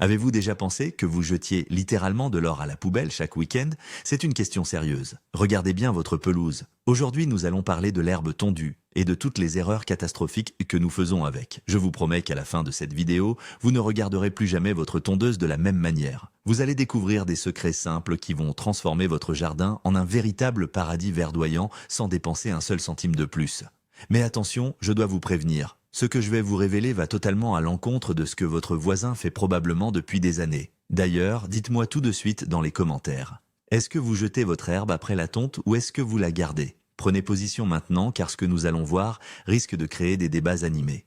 Avez-vous déjà pensé que vous jetiez littéralement de l'or à la poubelle chaque week-end? C'est une question sérieuse. Regardez bien votre pelouse. Aujourd'hui, nous allons parler de l'herbe tondue et de toutes les erreurs catastrophiques que nous faisons avec. Je vous promets qu'à la fin de cette vidéo, vous ne regarderez plus jamais votre tondeuse de la même manière. Vous allez découvrir des secrets simples qui vont transformer votre jardin en un véritable paradis verdoyant sans dépenser un seul centime de plus. Mais attention, je dois vous prévenir. Ce que je vais vous révéler va totalement à l'encontre de ce que votre voisin fait probablement depuis des années. D'ailleurs, dites-moi tout de suite dans les commentaires. Est-ce que vous jetez votre herbe après la tonte ou est-ce que vous la gardez? Prenez position maintenant car ce que nous allons voir risque de créer des débats animés.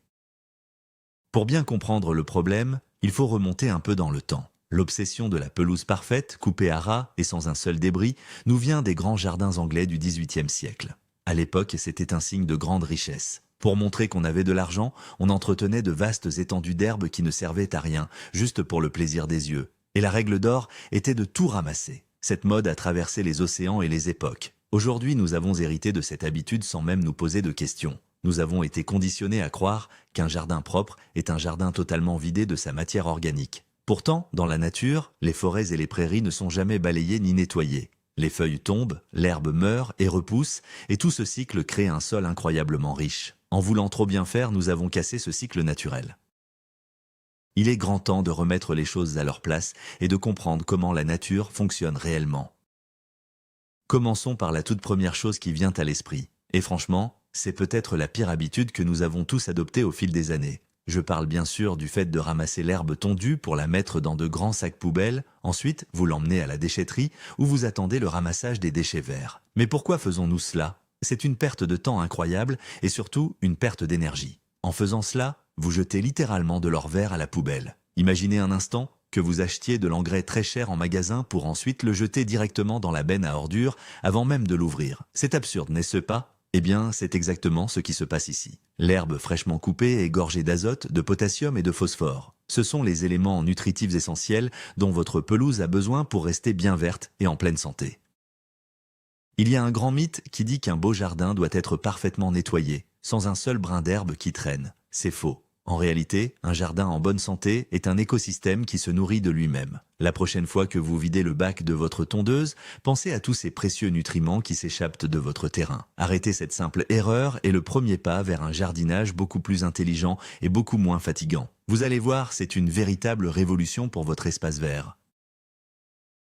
Pour bien comprendre le problème, il faut remonter un peu dans le temps. L'obsession de la pelouse parfaite, coupée à ras et sans un seul débris, nous vient des grands jardins anglais du XVIIIe siècle. À l'époque, c'était un signe de grande richesse. Pour montrer qu'on avait de l'argent, on entretenait de vastes étendues d'herbe qui ne servaient à rien, juste pour le plaisir des yeux. Et la règle d'or était de tout ramasser. Cette mode a traversé les océans et les époques. Aujourd'hui, nous avons hérité de cette habitude sans même nous poser de questions. Nous avons été conditionnés à croire qu'un jardin propre est un jardin totalement vidé de sa matière organique. Pourtant, dans la nature, les forêts et les prairies ne sont jamais balayées ni nettoyées. Les feuilles tombent, l'herbe meurt et repousse, et tout ce cycle crée un sol incroyablement riche. En voulant trop bien faire, nous avons cassé ce cycle naturel. Il est grand temps de remettre les choses à leur place et de comprendre comment la nature fonctionne réellement. Commençons par la toute première chose qui vient à l'esprit. Et franchement, c'est peut-être la pire habitude que nous avons tous adoptée au fil des années. Je parle bien sûr du fait de ramasser l'herbe tondue pour la mettre dans de grands sacs poubelles, ensuite vous l'emmenez à la déchetterie où vous attendez le ramassage des déchets verts. Mais pourquoi faisons-nous cela? C'est une perte de temps incroyable et surtout une perte d'énergie. En faisant cela, vous jetez littéralement de l'or vert à la poubelle. Imaginez un instant que vous achetiez de l'engrais très cher en magasin pour ensuite le jeter directement dans la benne à ordures avant même de l'ouvrir. C'est absurde, n'est-ce pas? Eh bien, c'est exactement ce qui se passe ici. L'herbe fraîchement coupée est gorgée d'azote, de potassium et de phosphore. Ce sont les éléments nutritifs essentiels dont votre pelouse a besoin pour rester bien verte et en pleine santé. Il y a un grand mythe qui dit qu'un beau jardin doit être parfaitement nettoyé, sans un seul brin d'herbe qui traîne. C'est faux. En réalité, un jardin en bonne santé est un écosystème qui se nourrit de lui-même. La prochaine fois que vous videz le bac de votre tondeuse, pensez à tous ces précieux nutriments qui s'échappent de votre terrain. Arrêtez cette simple erreur est le premier pas vers un jardinage beaucoup plus intelligent et beaucoup moins fatigant. Vous allez voir, c'est une véritable révolution pour votre espace vert.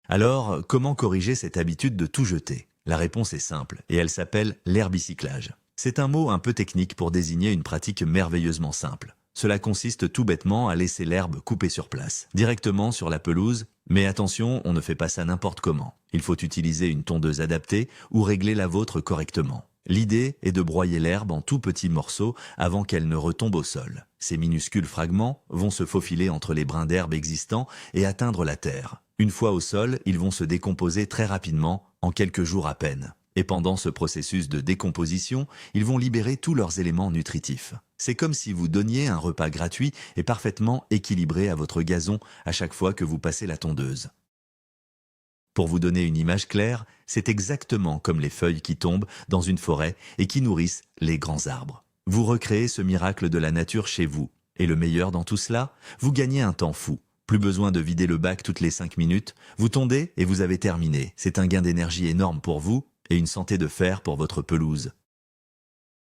Alors, comment corriger cette habitude de tout jeter? La réponse est simple, et elle s'appelle l'herbicyclage. C'est un mot un peu technique pour désigner une pratique merveilleusement simple. Cela consiste tout bêtement à laisser l'herbe coupée sur place, directement sur la pelouse, mais attention, on ne fait pas ça n'importe comment. Il faut utiliser une tondeuse adaptée ou régler la vôtre correctement. L'idée est de broyer l'herbe en tout petits morceaux avant qu'elle ne retombe au sol. Ces minuscules fragments vont se faufiler entre les brins d'herbe existants et atteindre la terre. Une fois au sol, ils vont se décomposer très rapidement, en quelques jours à peine. Et pendant ce processus de décomposition, ils vont libérer tous leurs éléments nutritifs. C'est comme si vous donniez un repas gratuit et parfaitement équilibré à votre gazon à chaque fois que vous passez la tondeuse. Pour vous donner une image claire, c'est exactement comme les feuilles qui tombent dans une forêt et qui nourrissent les grands arbres. Vous recréez ce miracle de la nature chez vous. Et le meilleur dans tout cela, vous gagnez un temps fou. Plus besoin de vider le bac toutes les 5 minutes, vous tondez et vous avez terminé. C'est un gain d'énergie énorme pour vous et une santé de fer pour votre pelouse.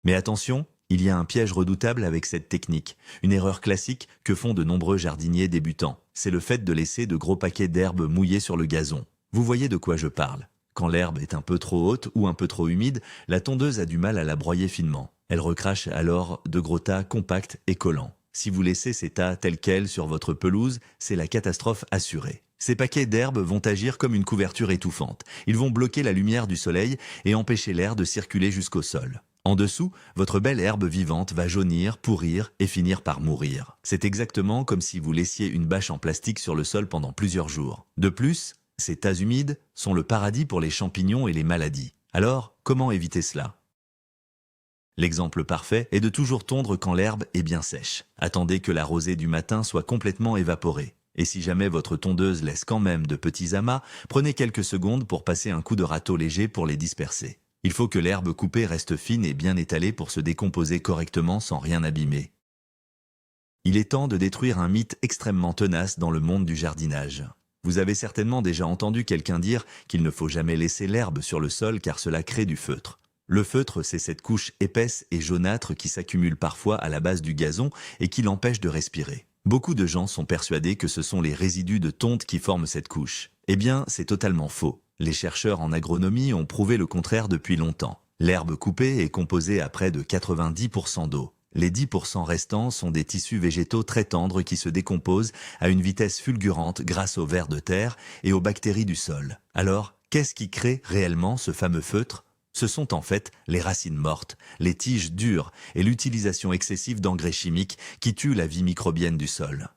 Mais attention, il y a un piège redoutable avec cette technique, une erreur classique que font de nombreux jardiniers débutants. C'est le fait de laisser de gros paquets d'herbe mouillés sur le gazon. Vous voyez de quoi je parle. Quand l'herbe est un peu trop haute ou un peu trop humide, la tondeuse a du mal à la broyer finement. Elle recrache alors de gros tas compacts et collants. Si vous laissez ces tas tels quels sur votre pelouse, c'est la catastrophe assurée. Ces paquets d'herbe vont agir comme une couverture étouffante. Ils vont bloquer la lumière du soleil et empêcher l'air de circuler jusqu'au sol. En dessous, votre belle herbe vivante va jaunir, pourrir et finir par mourir. C'est exactement comme si vous laissiez une bâche en plastique sur le sol pendant plusieurs jours. De plus, ces tas humides sont le paradis pour les champignons et les maladies. Alors, comment éviter cela? L'exemple parfait est de toujours tondre quand l'herbe est bien sèche. Attendez que la rosée du matin soit complètement évaporée. Et si jamais votre tondeuse laisse quand même de petits amas, prenez quelques secondes pour passer un coup de râteau léger pour les disperser. Il faut que l'herbe coupée reste fine et bien étalée pour se décomposer correctement sans rien abîmer. Il est temps de détruire un mythe extrêmement tenace dans le monde du jardinage. Vous avez certainement déjà entendu quelqu'un dire qu'il ne faut jamais laisser l'herbe sur le sol car cela crée du feutre. Le feutre, c'est cette couche épaisse et jaunâtre qui s'accumule parfois à la base du gazon et qui l'empêche de respirer. Beaucoup de gens sont persuadés que ce sont les résidus de tonte qui forment cette couche. Eh bien, c'est totalement faux. Les chercheurs en agronomie ont prouvé le contraire depuis longtemps. L'herbe coupée est composée à près de 90% d'eau. Les 10% restants sont des tissus végétaux très tendres qui se décomposent à une vitesse fulgurante grâce aux vers de terre et aux bactéries du sol. Alors, qu'est-ce qui crée réellement ce fameux feutre ? Ce sont en fait les racines mortes, les tiges dures et l'utilisation excessive d'engrais chimiques qui tuent la vie microbienne du sol.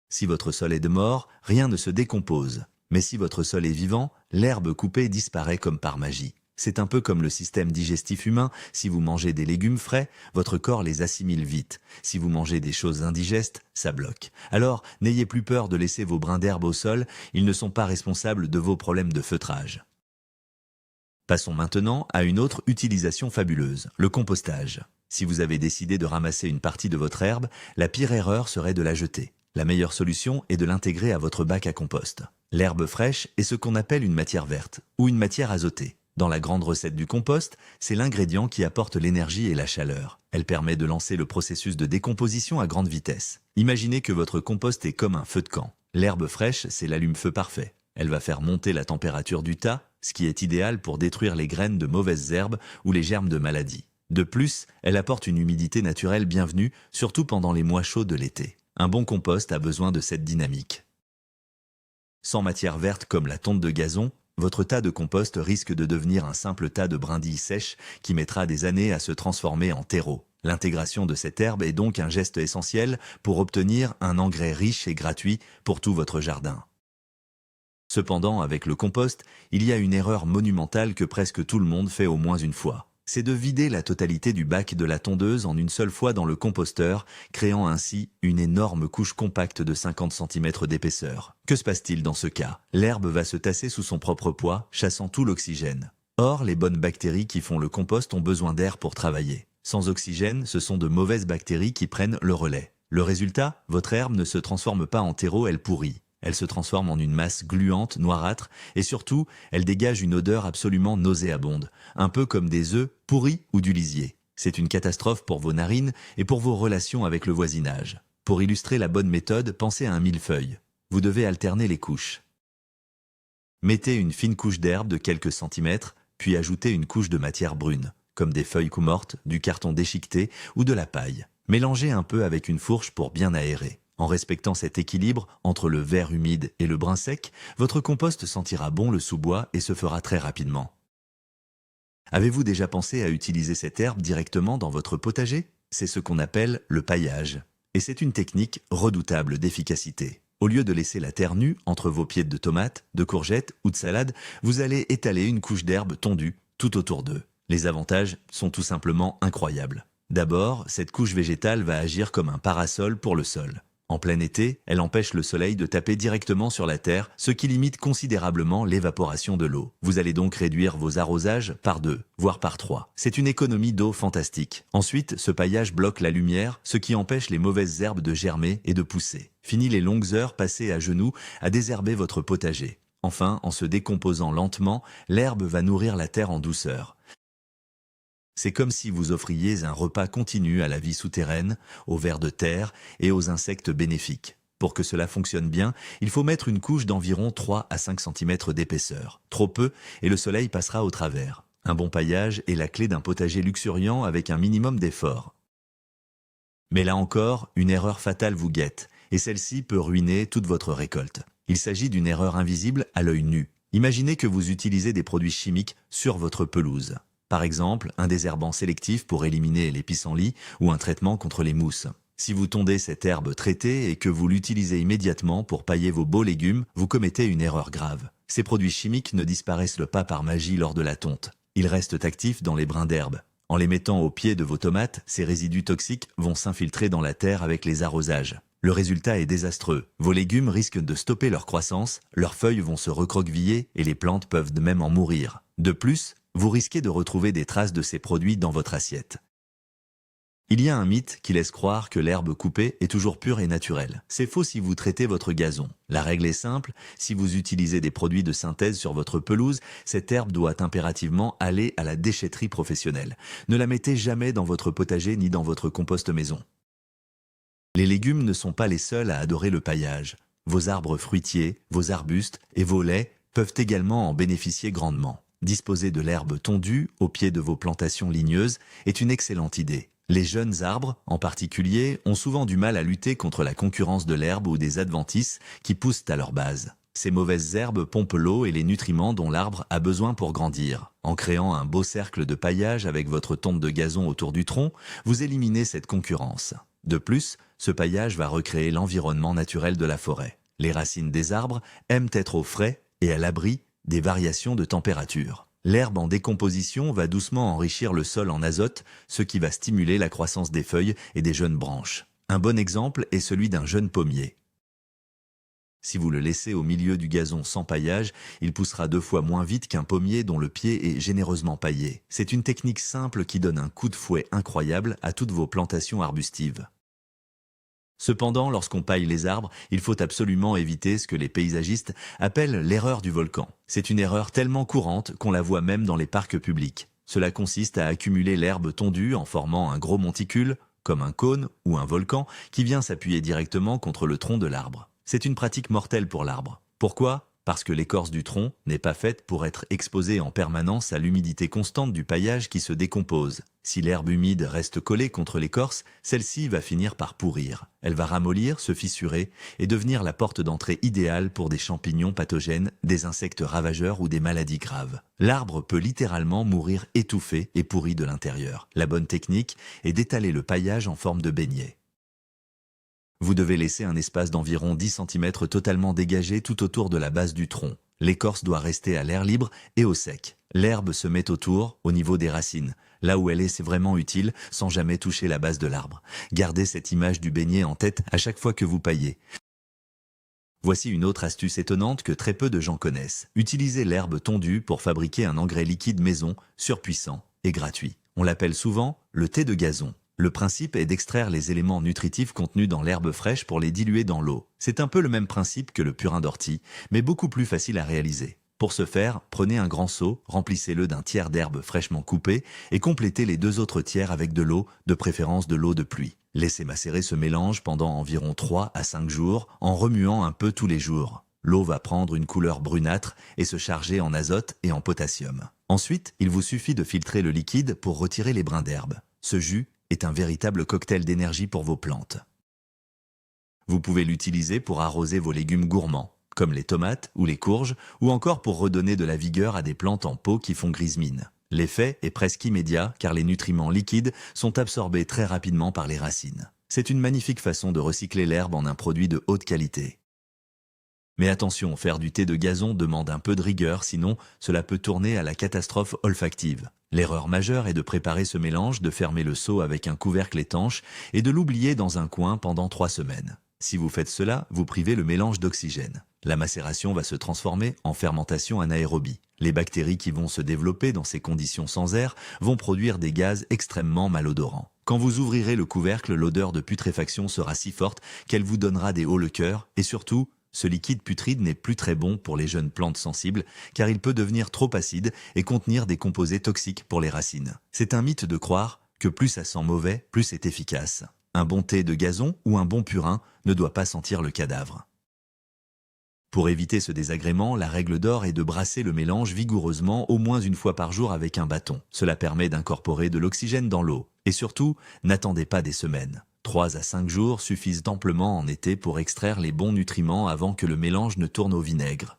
Si votre sol est de mort, rien ne se décompose. Mais si votre sol est vivant, l'herbe coupée disparaît comme par magie. C'est un peu comme le système digestif humain, si vous mangez des légumes frais, votre corps les assimile vite. Si vous mangez des choses indigestes, ça bloque. Alors, n'ayez plus peur de laisser vos brins d'herbe au sol, ils ne sont pas responsables de vos problèmes de feutrage. Passons maintenant à une autre utilisation fabuleuse, le compostage. Si vous avez décidé de ramasser une partie de votre herbe, la pire erreur serait de la jeter. La meilleure solution est de l'intégrer à votre bac à compost. L'herbe fraîche est ce qu'on appelle une matière verte, ou une matière azotée. Dans la grande recette du compost, c'est l'ingrédient qui apporte l'énergie et la chaleur. Elle permet de lancer le processus de décomposition à grande vitesse. Imaginez que votre compost est comme un feu de camp. L'herbe fraîche, c'est l'allume-feu parfait. Elle va faire monter la température du tas, ce qui est idéal pour détruire les graines de mauvaises herbes ou les germes de maladies. De plus, elle apporte une humidité naturelle bienvenue, surtout pendant les mois chauds de l'été. Un bon compost a besoin de cette dynamique. Sans matière verte comme la tonte de gazon, votre tas de compost risque de devenir un simple tas de brindilles sèches qui mettra des années à se transformer en terreau. L'intégration de cette herbe est donc un geste essentiel pour obtenir un engrais riche et gratuit pour tout votre jardin. Cependant, avec le compost, il y a une erreur monumentale que presque tout le monde fait au moins une fois. C'est de vider la totalité du bac de la tondeuse en une seule fois dans le composteur, créant ainsi une énorme couche compacte de 50 cm d'épaisseur. Que se passe-t-il dans ce cas ? L'herbe va se tasser sous son propre poids, chassant tout l'oxygène. Or, les bonnes bactéries qui font le compost ont besoin d'air pour travailler. Sans oxygène, ce sont de mauvaises bactéries qui prennent le relais. Le résultat, votre herbe ne se transforme pas en terreau, elle pourrit. Elle se transforme en une masse gluante, noirâtre, et surtout, elle dégage une odeur absolument nauséabonde, un peu comme des œufs pourris ou du lisier. C'est une catastrophe pour vos narines et pour vos relations avec le voisinage. Pour illustrer la bonne méthode, pensez à un millefeuille. Vous devez alterner les couches. Mettez une fine couche d'herbe de quelques centimètres, puis ajoutez une couche de matière brune, comme des feuilles mortes, du carton déchiqueté ou de la paille. Mélangez un peu avec une fourche pour bien aérer. En respectant cet équilibre entre le verre humide et le brin sec, votre compost sentira bon le sous-bois et se fera très rapidement. Avez-vous déjà pensé à utiliser cette herbe directement dans votre potager ? C'est ce qu'on appelle le paillage. Et c'est une technique redoutable d'efficacité. Au lieu de laisser la terre nue entre vos pieds de tomates, de courgettes ou de salade, vous allez étaler une couche d'herbe tondue tout autour d'eux. Les avantages sont tout simplement incroyables. D'abord, cette couche végétale va agir comme un parasol pour le sol. En plein été, elle empêche le soleil de taper directement sur la terre, ce qui limite considérablement l'évaporation de l'eau. Vous allez donc réduire vos arrosages par 2, voire par 3. C'est une économie d'eau fantastique. Ensuite, ce paillage bloque la lumière, ce qui empêche les mauvaises herbes de germer et de pousser. Fini les longues heures passées à genoux à désherber votre potager. Enfin, en se décomposant lentement, l'herbe va nourrir la terre en douceur. C'est comme si vous offriez un repas continu à la vie souterraine, aux vers de terre et aux insectes bénéfiques. Pour que cela fonctionne bien, il faut mettre une couche d'environ 3 à 5 cm d'épaisseur. Trop peu et le soleil passera au travers. Un bon paillage est la clé d'un potager luxuriant avec un minimum d'effort. Mais là encore, une erreur fatale vous guette, et celle-ci peut ruiner toute votre récolte. Il s'agit d'une erreur invisible à l'œil nu. Imaginez que vous utilisez des produits chimiques sur votre pelouse. Par exemple, un désherbant sélectif pour éliminer les pissenlits ou un traitement contre les mousses. Si vous tondez cette herbe traitée et que vous l'utilisez immédiatement pour pailler vos beaux légumes, vous commettez une erreur grave. Ces produits chimiques ne disparaissent pas par magie lors de la tonte. Ils restent actifs dans les brins d'herbe. En les mettant au pied de vos tomates, ces résidus toxiques vont s'infiltrer dans la terre avec les arrosages. Le résultat est désastreux. Vos légumes risquent de stopper leur croissance, leurs feuilles vont se recroqueviller et les plantes peuvent de même en mourir. De plus, vous risquez de retrouver des traces de ces produits dans votre assiette. Il y a un mythe qui laisse croire que l'herbe coupée est toujours pure et naturelle. C'est faux si vous traitez votre gazon. La règle est simple, si vous utilisez des produits de synthèse sur votre pelouse, cette herbe doit impérativement aller à la déchetterie professionnelle. Ne la mettez jamais dans votre potager ni dans votre compost maison. Les légumes ne sont pas les seuls à adorer le paillage. Vos arbres fruitiers, vos arbustes et vos laits peuvent également en bénéficier grandement. Disposer de l'herbe tondue au pied de vos plantations ligneuses est une excellente idée. Les jeunes arbres, en particulier, ont souvent du mal à lutter contre la concurrence de l'herbe ou des adventices qui poussent à leur base. Ces mauvaises herbes pompent l'eau et les nutriments dont l'arbre a besoin pour grandir. En créant un beau cercle de paillage avec votre tonte de gazon autour du tronc, vous éliminez cette concurrence. De plus, ce paillage va recréer l'environnement naturel de la forêt. Les racines des arbres aiment être au frais et à l'abri des variations de température. L'herbe en décomposition va doucement enrichir le sol en azote, ce qui va stimuler la croissance des feuilles et des jeunes branches. Un bon exemple est celui d'un jeune pommier. Si vous le laissez au milieu du gazon sans paillage, il poussera 2 fois moins vite qu'un pommier dont le pied est généreusement paillé. C'est une technique simple qui donne un coup de fouet incroyable à toutes vos plantations arbustives. Cependant, lorsqu'on paille les arbres, il faut absolument éviter ce que les paysagistes appellent l'erreur du volcan. C'est une erreur tellement courante qu'on la voit même dans les parcs publics. Cela consiste à accumuler l'herbe tondue en formant un gros monticule, comme un cône ou un volcan, qui vient s'appuyer directement contre le tronc de l'arbre. C'est une pratique mortelle pour l'arbre. Pourquoi ? Parce que l'écorce du tronc n'est pas faite pour être exposée en permanence à l'humidité constante du paillage qui se décompose. Si l'herbe humide reste collée contre l'écorce, celle-ci va finir par pourrir. Elle va ramollir, se fissurer et devenir la porte d'entrée idéale pour des champignons pathogènes, des insectes ravageurs ou des maladies graves. L'arbre peut littéralement mourir étouffé et pourri de l'intérieur. La bonne technique est d'étaler le paillage en forme de beignet. Vous devez laisser un espace d'environ 10 cm totalement dégagé tout autour de la base du tronc. L'écorce doit rester à l'air libre et au sec. L'herbe se met autour, au niveau des racines. Là où elle est, c'est vraiment utile, sans jamais toucher la base de l'arbre. Gardez cette image du beignet en tête à chaque fois que vous paillez. Voici une autre astuce étonnante que très peu de gens connaissent. Utilisez l'herbe tondue pour fabriquer un engrais liquide maison, surpuissant et gratuit. On l'appelle souvent le thé de gazon. Le principe est d'extraire les éléments nutritifs contenus dans l'herbe fraîche pour les diluer dans l'eau. C'est un peu le même principe que le purin d'ortie, mais beaucoup plus facile à réaliser. Pour ce faire, prenez un grand seau, remplissez-le d'un tiers d'herbe fraîchement coupée et complétez les 2 autres tiers avec de l'eau, de préférence de l'eau de pluie. Laissez macérer ce mélange pendant environ 3 à 5 jours en remuant un peu tous les jours. L'eau va prendre une couleur brunâtre et se charger en azote et en potassium. Ensuite, il vous suffit de filtrer le liquide pour retirer les brins d'herbe. Ce jus est un véritable cocktail d'énergie pour vos plantes. Vous pouvez l'utiliser pour arroser vos légumes gourmands, comme les tomates ou les courges, ou encore pour redonner de la vigueur à des plantes en pot qui font grise mine. L'effet est presque immédiat car les nutriments liquides sont absorbés très rapidement par les racines. C'est une magnifique façon de recycler l'herbe en un produit de haute qualité. Mais attention, faire du thé de gazon demande un peu de rigueur, sinon cela peut tourner à la catastrophe olfactive. L'erreur majeure est de préparer ce mélange, de fermer le seau avec un couvercle étanche et de l'oublier dans un coin pendant 3 semaines. Si vous faites cela, vous privez le mélange d'oxygène. La macération va se transformer en fermentation anaérobie. Les bactéries qui vont se développer dans ces conditions sans air vont produire des gaz extrêmement malodorants. Quand vous ouvrirez le couvercle, l'odeur de putréfaction sera si forte qu'elle vous donnera des hauts le cœur et surtout, ce liquide putride n'est plus très bon pour les jeunes plantes sensibles car il peut devenir trop acide et contenir des composés toxiques pour les racines. C'est un mythe de croire que plus ça sent mauvais, plus c'est efficace. Un bon thé de gazon ou un bon purin ne doit pas sentir le cadavre. Pour éviter ce désagrément, la règle d'or est de brasser le mélange vigoureusement au moins 1 fois par jour avec un bâton. Cela permet d'incorporer de l'oxygène dans l'eau. Et surtout, n'attendez pas des semaines. 3 à 5 jours suffisent amplement en été pour extraire les bons nutriments avant que le mélange ne tourne au vinaigre.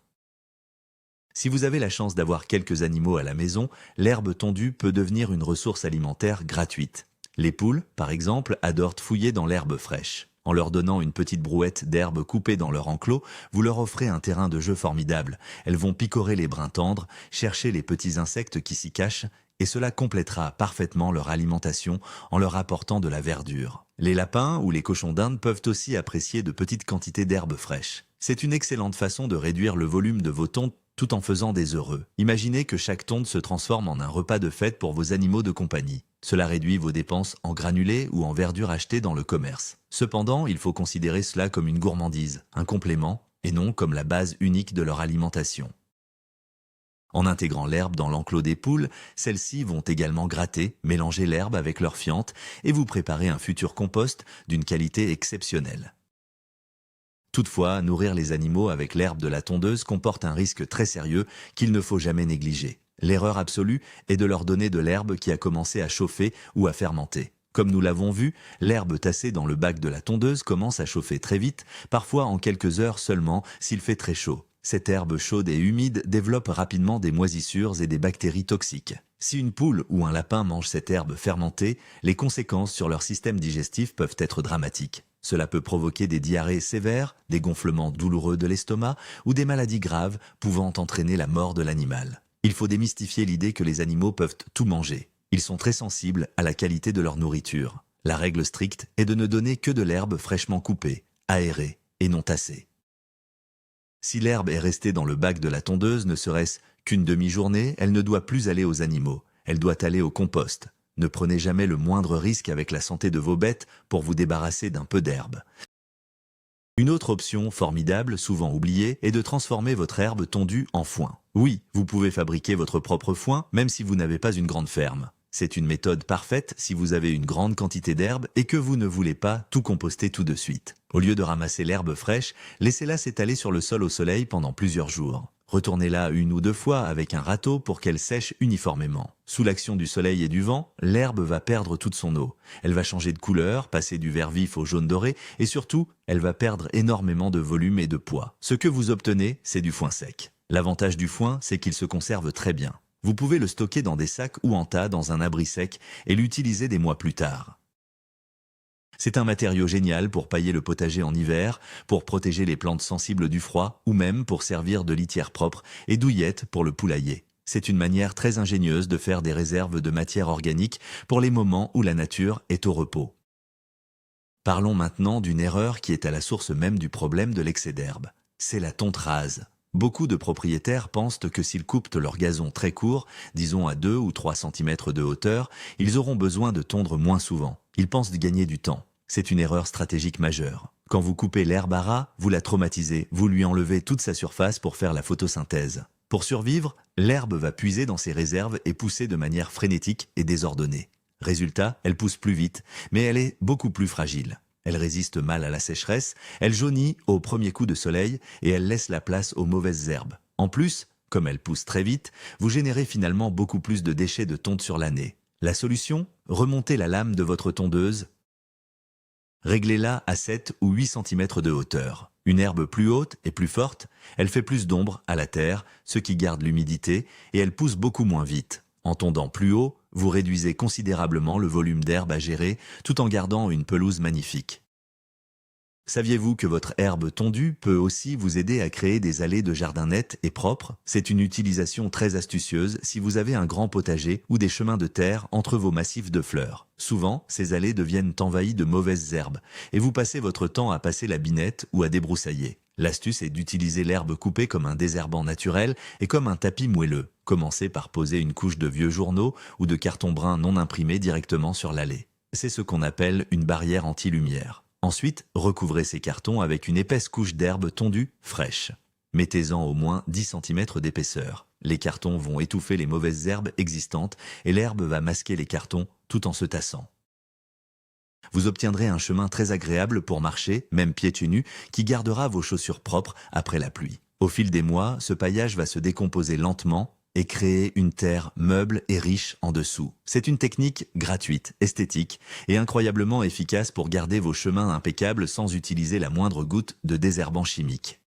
Si vous avez la chance d'avoir quelques animaux à la maison, l'herbe tondue peut devenir une ressource alimentaire gratuite. Les poules, par exemple, adorent fouiller dans l'herbe fraîche. En leur donnant une petite brouette d'herbe coupée dans leur enclos, vous leur offrez un terrain de jeu formidable. Elles vont picorer les brins tendres, chercher les petits insectes qui s'y cachent, et cela complétera parfaitement leur alimentation en leur apportant de la verdure. Les lapins ou les cochons d'Inde peuvent aussi apprécier de petites quantités d'herbe fraîche. C'est une excellente façon de réduire le volume de vos tontes tout en faisant des heureux. Imaginez que chaque tonte se transforme en un repas de fête pour vos animaux de compagnie. Cela réduit vos dépenses en granulés ou en verdure achetée dans le commerce. Cependant, il faut considérer cela comme une gourmandise, un complément, et non comme la base unique de leur alimentation. En intégrant l'herbe dans l'enclos des poules, celles-ci vont également gratter, mélanger l'herbe avec leur fiente et vous préparer un futur compost d'une qualité exceptionnelle. Toutefois, nourrir les animaux avec l'herbe de la tondeuse comporte un risque très sérieux qu'il ne faut jamais négliger. L'erreur absolue est de leur donner de l'herbe qui a commencé à chauffer ou à fermenter. Comme nous l'avons vu, l'herbe tassée dans le bac de la tondeuse commence à chauffer très vite, parfois en quelques heures seulement s'il fait très chaud. Cette herbe chaude et humide développe rapidement des moisissures et des bactéries toxiques. Si une poule ou un lapin mange cette herbe fermentée, les conséquences sur leur système digestif peuvent être dramatiques. Cela peut provoquer des diarrhées sévères, des gonflements douloureux de l'estomac ou des maladies graves pouvant entraîner la mort de l'animal. Il faut démystifier l'idée que les animaux peuvent tout manger. Ils sont très sensibles à la qualité de leur nourriture. La règle stricte est de ne donner que de l'herbe fraîchement coupée, aérée et non tassée. Si l'herbe est restée dans le bac de la tondeuse, ne serait-ce qu'une demi-journée, elle ne doit plus aller aux animaux. Elle doit aller au compost. Ne prenez jamais le moindre risque avec la santé de vos bêtes pour vous débarrasser d'un peu d'herbe. Une autre option formidable, souvent oubliée, est de transformer votre herbe tondue en foin. Oui, vous pouvez fabriquer votre propre foin, même si vous n'avez pas une grande ferme. C'est une méthode parfaite si vous avez une grande quantité d'herbe et que vous ne voulez pas tout composter tout de suite. Au lieu de ramasser l'herbe fraîche, laissez-la s'étaler sur le sol au soleil pendant plusieurs jours. Retournez-la une ou deux fois avec un râteau pour qu'elle sèche uniformément. Sous l'action du soleil et du vent, l'herbe va perdre toute son eau. Elle va changer de couleur, passer du vert vif au jaune doré et surtout, elle va perdre énormément de volume et de poids. Ce que vous obtenez, c'est du foin sec. L'avantage du foin, c'est qu'il se conserve très bien. Vous pouvez le stocker dans des sacs ou en tas dans un abri sec et l'utiliser des mois plus tard. C'est un matériau génial pour pailler le potager en hiver, pour protéger les plantes sensibles du froid ou même pour servir de litière propre et douillette pour le poulailler. C'est une manière très ingénieuse de faire des réserves de matière organique pour les moments où la nature est au repos. Parlons maintenant d'une erreur qui est à la source même du problème de l'excès d'herbe. C'est la tonte rase. Beaucoup de propriétaires pensent que s'ils coupent leur gazon très court, disons à 2 ou 3 cm de hauteur, ils auront besoin de tondre moins souvent. Ils pensent gagner du temps. C'est une erreur stratégique majeure. Quand vous coupez l'herbe à ras, vous la traumatisez, vous lui enlevez toute sa surface pour faire la photosynthèse. Pour survivre, l'herbe va puiser dans ses réserves et pousser de manière frénétique et désordonnée. Résultat, elle pousse plus vite, mais elle est beaucoup plus fragile. Elle résiste mal à la sécheresse, elle jaunit au premier coup de soleil et elle laisse la place aux mauvaises herbes. En plus, comme elle pousse très vite, vous générez finalement beaucoup plus de déchets de tonte sur l'année. La solution ? Remontez la lame de votre tondeuse. Réglez-la à 7 ou 8 cm de hauteur. Une herbe plus haute et plus forte, elle fait plus d'ombre à la terre, ce qui garde l'humidité, et elle pousse beaucoup moins vite. En tondant plus haut, vous réduisez considérablement le volume d'herbe à gérer tout en gardant une pelouse magnifique. Saviez-vous que votre herbe tondue peut aussi vous aider à créer des allées de jardin nettes et propres ? C'est une utilisation très astucieuse si vous avez un grand potager ou des chemins de terre entre vos massifs de fleurs. Souvent, ces allées deviennent envahies de mauvaises herbes et vous passez votre temps à passer la binette ou à débroussailler. L'astuce est d'utiliser l'herbe coupée comme un désherbant naturel et comme un tapis moelleux. Commencez par poser une couche de vieux journaux ou de carton brun non imprimé directement sur l'allée. C'est ce qu'on appelle une barrière anti-lumière. Ensuite, recouvrez ces cartons avec une épaisse couche d'herbe tondue fraîche. Mettez-en au moins 10 cm d'épaisseur. Les cartons vont étouffer les mauvaises herbes existantes et l'herbe va masquer les cartons tout en se tassant. Vous obtiendrez un chemin très agréable pour marcher, même pieds nus, qui gardera vos chaussures propres après la pluie. Au fil des mois, ce paillage va se décomposer lentement et créer une terre meuble et riche en dessous. C'est une technique gratuite, esthétique et incroyablement efficace pour garder vos chemins impeccables sans utiliser la moindre goutte de désherbant chimique.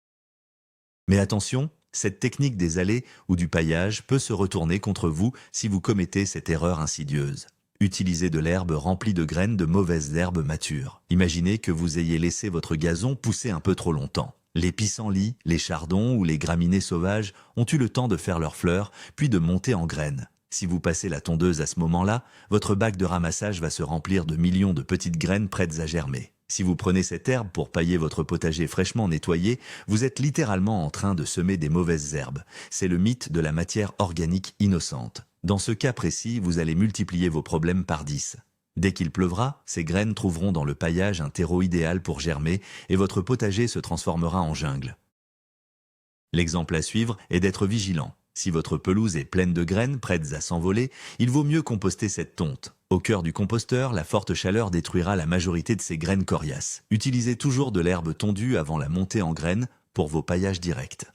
Mais attention, cette technique des allées ou du paillage peut se retourner contre vous si vous commettez cette erreur insidieuse. Utilisez de l'herbe remplie de graines de mauvaises herbes matures. Imaginez que vous ayez laissé votre gazon pousser un peu trop longtemps. Les pissenlits, les chardons ou les graminées sauvages ont eu le temps de faire leurs fleurs, puis de monter en graines. Si vous passez la tondeuse à ce moment-là, votre bac de ramassage va se remplir de millions de petites graines prêtes à germer. Si vous prenez cette herbe pour pailler votre potager fraîchement nettoyé, vous êtes littéralement en train de semer des mauvaises herbes. C'est le mythe de la matière organique innocente. Dans ce cas précis, vous allez multiplier vos problèmes par 10. Dès qu'il pleuvra, ces graines trouveront dans le paillage un terreau idéal pour germer et votre potager se transformera en jungle. L'exemple à suivre est d'être vigilant. Si votre pelouse est pleine de graines prêtes à s'envoler, il vaut mieux composter cette tonte. Au cœur du composteur, la forte chaleur détruira la majorité de ces graines coriaces. Utilisez toujours de l'herbe tondue avant la montée en graines pour vos paillages directs.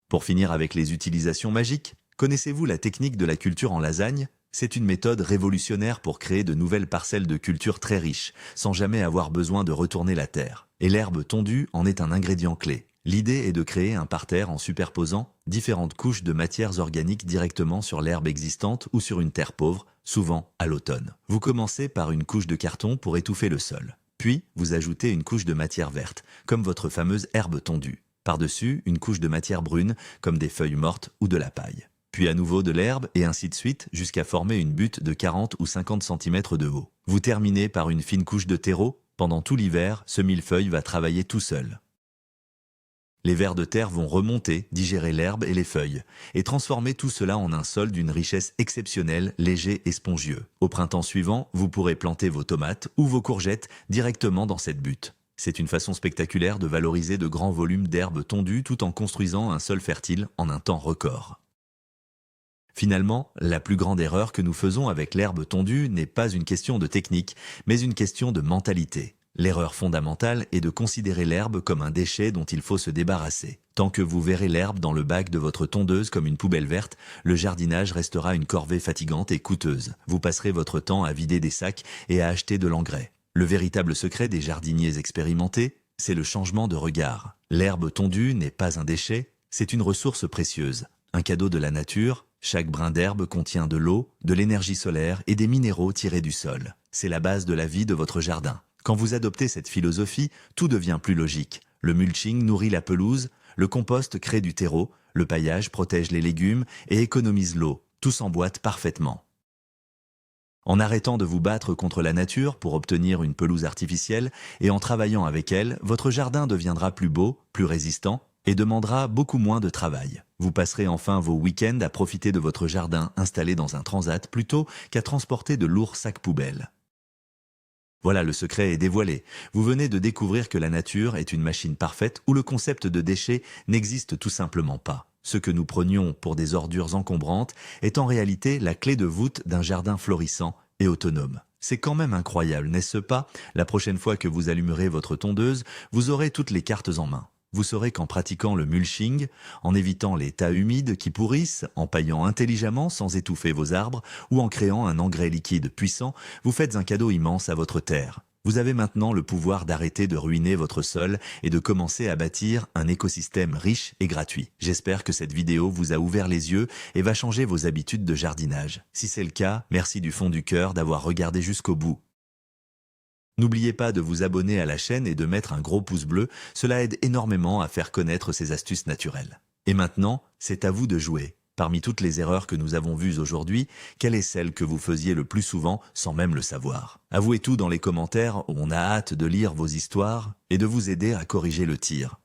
Pour finir avec les utilisations magiques, connaissez-vous la technique de la culture en lasagne ? C'est une méthode révolutionnaire pour créer de nouvelles parcelles de culture très riches, sans jamais avoir besoin de retourner la terre. Et l'herbe tondue en est un ingrédient clé. L'idée est de créer un parterre en superposant différentes couches de matières organiques directement sur l'herbe existante ou sur une terre pauvre, souvent à l'automne. Vous commencez par une couche de carton pour étouffer le sol. Puis, vous ajoutez une couche de matière verte, comme votre fameuse herbe tondue. Par-dessus, une couche de matière brune, comme des feuilles mortes ou de la paille. Puis à nouveau de l'herbe et ainsi de suite jusqu'à former une butte de 40 ou 50 cm de haut. Vous terminez par une fine couche de terreau. Pendant tout l'hiver, ce millefeuille va travailler tout seul. Les vers de terre vont remonter, digérer l'herbe et les feuilles, et transformer tout cela en un sol d'une richesse exceptionnelle, léger et spongieux. Au printemps suivant, vous pourrez planter vos tomates ou vos courgettes directement dans cette butte. C'est une façon spectaculaire de valoriser de grands volumes d'herbe tondue tout en construisant un sol fertile en un temps record. Finalement, la plus grande erreur que nous faisons avec l'herbe tondue n'est pas une question de technique, mais une question de mentalité. L'erreur fondamentale est de considérer l'herbe comme un déchet dont il faut se débarrasser. Tant que vous verrez l'herbe dans le bac de votre tondeuse comme une poubelle verte, le jardinage restera une corvée fatigante et coûteuse. Vous passerez votre temps à vider des sacs et à acheter de l'engrais. Le véritable secret des jardiniers expérimentés, c'est le changement de regard. L'herbe tondue n'est pas un déchet, c'est une ressource précieuse. Un cadeau de la nature, chaque brin d'herbe contient de l'eau, de l'énergie solaire et des minéraux tirés du sol. C'est la base de la vie de votre jardin. Quand vous adoptez cette philosophie, tout devient plus logique. Le mulching nourrit la pelouse, le compost crée du terreau, le paillage protège les légumes et économise l'eau. Tout s'emboîte parfaitement. En arrêtant de vous battre contre la nature pour obtenir une pelouse artificielle et en travaillant avec elle, votre jardin deviendra plus beau, plus résistant et demandera beaucoup moins de travail. Vous passerez enfin vos week-ends à profiter de votre jardin installé dans un transat plutôt qu'à transporter de lourds sacs poubelles. Voilà, le secret est dévoilé. Vous venez de découvrir que la nature est une machine parfaite où le concept de déchet n'existe tout simplement pas. Ce que nous prenions pour des ordures encombrantes est en réalité la clé de voûte d'un jardin florissant et autonome. C'est quand même incroyable, n'est-ce pas? La prochaine fois que vous allumerez votre tondeuse, vous aurez toutes les cartes en main. Vous saurez qu'en pratiquant le mulching, en évitant les tas humides qui pourrissent, en paillant intelligemment sans étouffer vos arbres ou en créant un engrais liquide puissant, vous faites un cadeau immense à votre terre. Vous avez maintenant le pouvoir d'arrêter de ruiner votre sol et de commencer à bâtir un écosystème riche et gratuit. J'espère que cette vidéo vous a ouvert les yeux et va changer vos habitudes de jardinage. Si c'est le cas, merci du fond du cœur d'avoir regardé jusqu'au bout. N'oubliez pas de vous abonner à la chaîne et de mettre un gros pouce bleu, cela aide énormément à faire connaître ces astuces naturelles. Et maintenant, c'est à vous de jouer. Parmi toutes les erreurs que nous avons vues aujourd'hui, quelle est celle que vous faisiez le plus souvent sans même le savoir? Avouez tout dans les commentaires, on a hâte de lire vos histoires et de vous aider à corriger le tir.